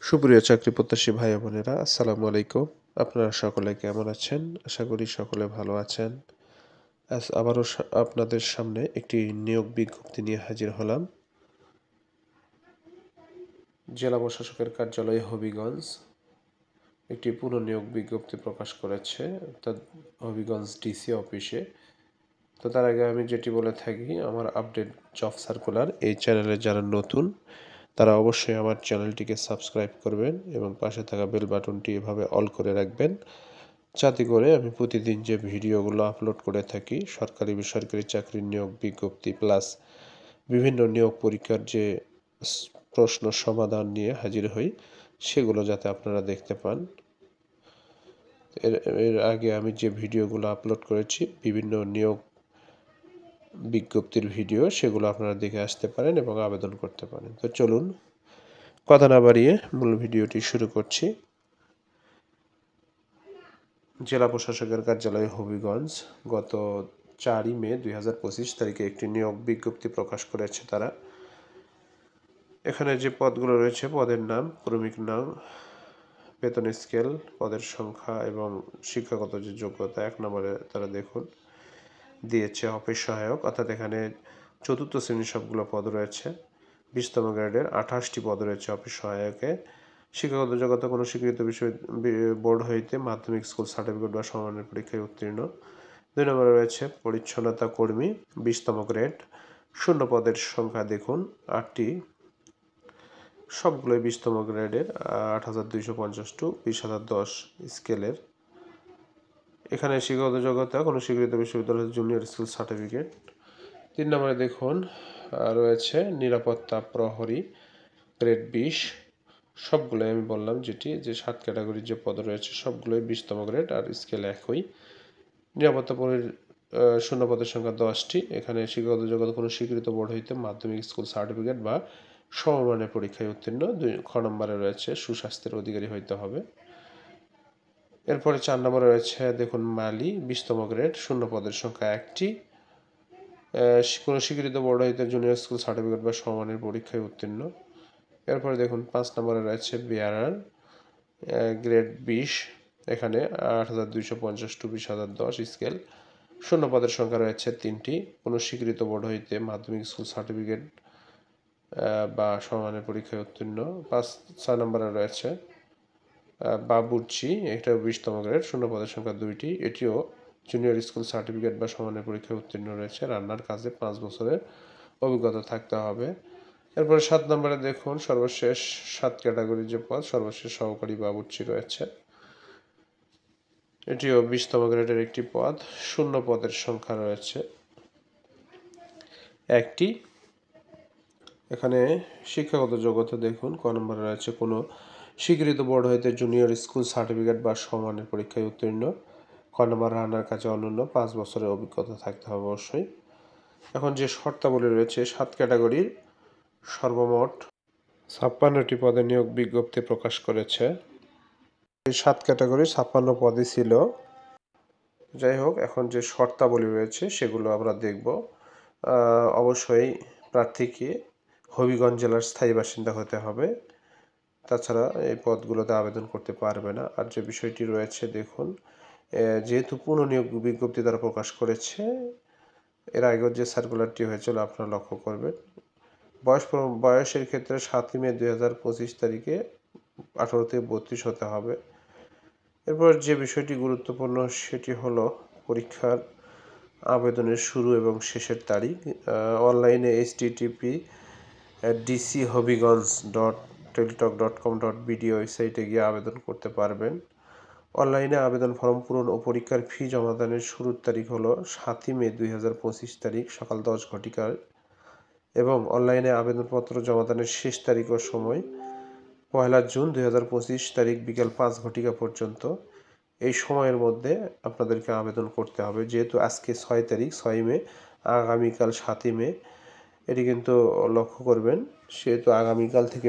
সুপ্রিয় চাকরি প্রত্যাশী ভাই বোনেরা, আসসালামু আলাইকুম। আপনারা সকলে কেমন আছেন? আশা করি সকলে ভালো আছেন। আজ আবারও আপনাদের সামনে একটি নিয়োগ বিজ্ঞপ্তি নিয়ে হাজির হলাম। জেলা প্রশাসকের কার্যালয় হবিগঞ্জ একটি পুনঃনিয়োগ বিজ্ঞপ্তি প্রকাশ করেছে, অর্থাৎ হবিগঞ্জ ডিসি অফিসে। তো তার আগে আমি যেটি বলে থাকি, আমার আপডেট জব সার্কুলার এই চ্যানেলে যারা নতুন তারা অবশ্যই আমার চ্যানেলটিকে সাবস্ক্রাইব করবেন এবং পাশে থাকা বেল বাটনটি এভাবে অল করে রাখবেন, যাতে করে আমি প্রতিদিন যে ভিডিওগুলো আপলোড করে থাকি সরকারি বেসরকারি চাকরির নিয়োগ বিজ্ঞপ্তি প্লাস বিভিন্ন নিয়োগ পরীক্ষার যে প্রশ্ন সমাধান নিয়ে হাজির হই, সেগুলো যাতে আপনারা দেখতে পান। এর এর আগে আমি যে ভিডিওগুলো আপলোড করেছি বিভিন্ন নিয়োগ বিজ্ঞপ্তির ভিডিও, সেগুলো আপনারা দেখে আসতে পারেন এবং আবেদন করতে পারেন। তো চলুন কথা না বাড়িয়ে মূল ভিডিওটি শুরু করছি। জেলা প্রশাসকের কার্যালয় হবিগঞ্জ গত 4 মে 2025 তারিখে একটি নিয়োগ বিজ্ঞপ্তি প্রকাশ করেছে তারা। এখানে যে পদগুলো রয়েছে, পদের নাম, ক্রমিক নাম, বেতন স্কেল, পদের সংখ্যা এবং শিক্ষাগত যে যোগ্যতা 1 নম্বরে তারা দেখুন দিয়েছে অফিস সহায়ক, অর্থাৎ এখানে চতুর্থ শ্রেণীর সবগুলো পদ রয়েছে। 20তম গ্রেডের 28টি পদ রয়েছে অফিস সহায়কে। শিক্ষাগত যোগ্যতা কোনো স্বীকৃত বিষয় বোর্ড হইতে মাধ্যমিক স্কুল সার্টিফিকেট বা সমমানের পরীক্ষায় উত্তীর্ণ। 2 নম্বরে রয়েছে পরিচ্ছন্নতা কর্মী, 20তম গ্রেড। শূন্য পদের সংখ্যা দেখুন 8টি, সবগুলোই 20তম গ্রেডের, 8250 20,010 স্কেলের। এখানে শিক্ষাগত যোগ্যতা কোনো স্বীকৃত বিশ্ববিদ্যালয়ের জুনিয়র স্কুল সার্টিফিকেট। 3 নম্বরে দেখুন রয়েছে নিরাপত্তা প্রহরী, গ্রেড 20। সবগুলোই আমি বললাম যে 7 ক্যাটাগরির যে পদ রয়েছে সবগুলোই 20তম গ্রেড আর স্কেল একই। নিরাপত্তা প্রহরীর শূন্য পদের সংখ্যা 10টি। এখানে শিক্ষাগত যোগ্যতা কোনো স্বীকৃত বোর্ড হইতে মাধ্যমিক স্কুল সার্টিফিকেট বা সমমানের পরীক্ষায় উত্তীর্ণ। 2 নম্বরে রয়েছে সুস্বাস্থ্যের অধিকারী হইতে হবে। এরপরে 4 নম্বরে রয়েছে দেখুন মালি, 20তম গ্রেড, শূন্য পদের সংখ্যা 1টি। কোনো স্বীকৃত বোর্ড হইতে জুনিয়র স্কুল সার্টিফিকেট বা সমমানের পরীক্ষায় উত্তীর্ণ। এরপরে দেখুন 5 নম্বরে রয়েছে বেয়ারার, গ্রেড 20, এখানে 8250 টু 20,010 স্কেল। শূন্য পদের সংখ্যা রয়েছে 3টি। কোনো স্বীকৃত বোর্ড হইতে মাধ্যমিক স্কুল সার্টিফিকেট বা সমমানের পরীক্ষায় উত্তীর্ণ। 6 নম্বরে রয়েছে বাবুর্চি, এটা 20তম গ্রেড, শূন্য পদের সংখ্যা 2টি। এটিও জুনিয়র স্কুল সার্টিফিকেট বা সমমানের পরীক্ষায় উত্তীর্ণ রয়েছে। রান্নার কাজে 5 বছরের অভিজ্ঞতা থাকতে হবে। এরপরে 7 নম্বরে দেখুন সর্বশেষ 7 ক্যাটাগরির যে পদ, সর্বশেষ সহকারী বাবুর্চি রয়েছে। এটিও 20তম গ্রেডের একটি পদ। শূন্য পদের সংখ্যা রয়েছে 1টি। এখানে শিক্ষাগত যোগ্যতা দেখুন ক নম্বরে রয়েছে কোনো স্বীকৃত বোর্ড হইতে জুনিয়র স্কুল সার্টিফিকেট বা সমমানের পরীক্ষায় উত্তীর্ণ। ক নম্বর রান্নার কাজে অনন্য 5 বছরের অভিজ্ঞতা থাকতে হবে অবশ্যই। এখন যে শর্তাবলী রয়েছে, 7 ক্যাটাগরির সর্বমোট 56টি পদে নিয়োগ বিজ্ঞপ্তি প্রকাশ করেছে। এই 7 ক্যাটাগরির 56 পদই ছিল। যাই হোক, এখন যে শর্তাবলী রয়েছে সেগুলো আমরা দেখব। অবশ্যই প্রার্থীকে হবিগঞ্জ জেলার স্থায়ী বাসিন্দা হতে হবে, তাছাড়া এই পদগুলোতে আবেদন করতে পারবে না। আর যে বিষয়টি রয়েছে দেখুন, যেহেতু পুনঃনিয়োগ বিজ্ঞপ্তি তারা প্রকাশ করেছে, এর আগেও যে সার্কুলারটি হয়েছিল আপনারা লক্ষ্য করবেন, বয়সের ক্ষেত্রে 7 মে 2025 তারিখে 18 থেকে 32 হতে হবে। এরপর যে বিষয়টি গুরুত্বপূর্ণ সেটি হলো পরীক্ষার আবেদনের শুরু এবং শেষের তারিখ। অনলাইনে http://dchobigons.teletalk.com.bd ওয়েবসাইটে গিয়ে আবেদন করতে পারবেন। অনলাইনে আবেদন ফর্ম পূরণ ও পরীক্ষার ফি জমাদানের শুরুর তারিখ হলো 7 মে 2025 তারিখ সকাল 10 ঘটিকায় এবং অনলাইনে আবেদনপত্র জমাদানের শেষ তারিখ ও সময় 1 জুন 2025 তারিখ বিকেল 5 ঘটিকা পর্যন্ত। এই সময়ের মধ্যে আপনাদেরকে আবেদন করতে হবে। যেহেতু আজকে 6 তারিখ, 6 মে, আগামীকাল 7 মে, এটি কিন্তু লক্ষ্য করবেন। সেহেতু আগামীকাল থেকে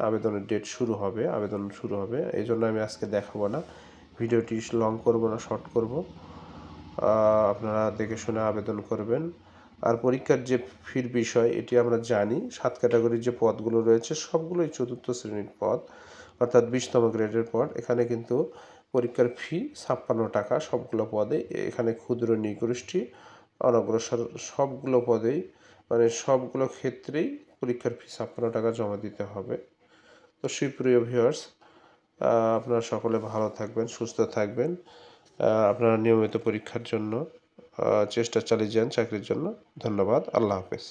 আবেদনের ডেট শুরু হবে, আবেদন শুরু হবে। এই জন্য আমি আজকে দেখাবো না, ভিডিওটি লং করব না, শর্ট করব। আপনারা দেখে শুনে আবেদন করবেন। আর পরীক্ষার যে ফির বিষয় এটি আমরা জানি 7 ক্যাটাগরির যে পদগুলো রয়েছে সবগুলোই চতুর্থ শ্রেণীর পদ, অর্থাৎ 20তম গ্রেডের পদ। এখানে কিন্তু পরীক্ষার ফি 56 টাকা সবগুলো পদে। এখানে ক্ষুদ্র নৃগোষ্ঠী অনগ্রসর সবগুলো পদেই মানে সবগুলো ক্ষেত্রেই পরীক্ষার ফি 56 টাকা জমা দিতে হবে। তো সুপ্রিয় ভিউয়ার্স, আপনারা সকলে ভালো থাকবেন, সুস্থ থাকবেন। আপনারা নিয়মিত পরীক্ষার জন্য চেষ্টা চালিয়ে যান চাকরির জন্য। ধন্যবাদ। আল্লাহ হাফেজ।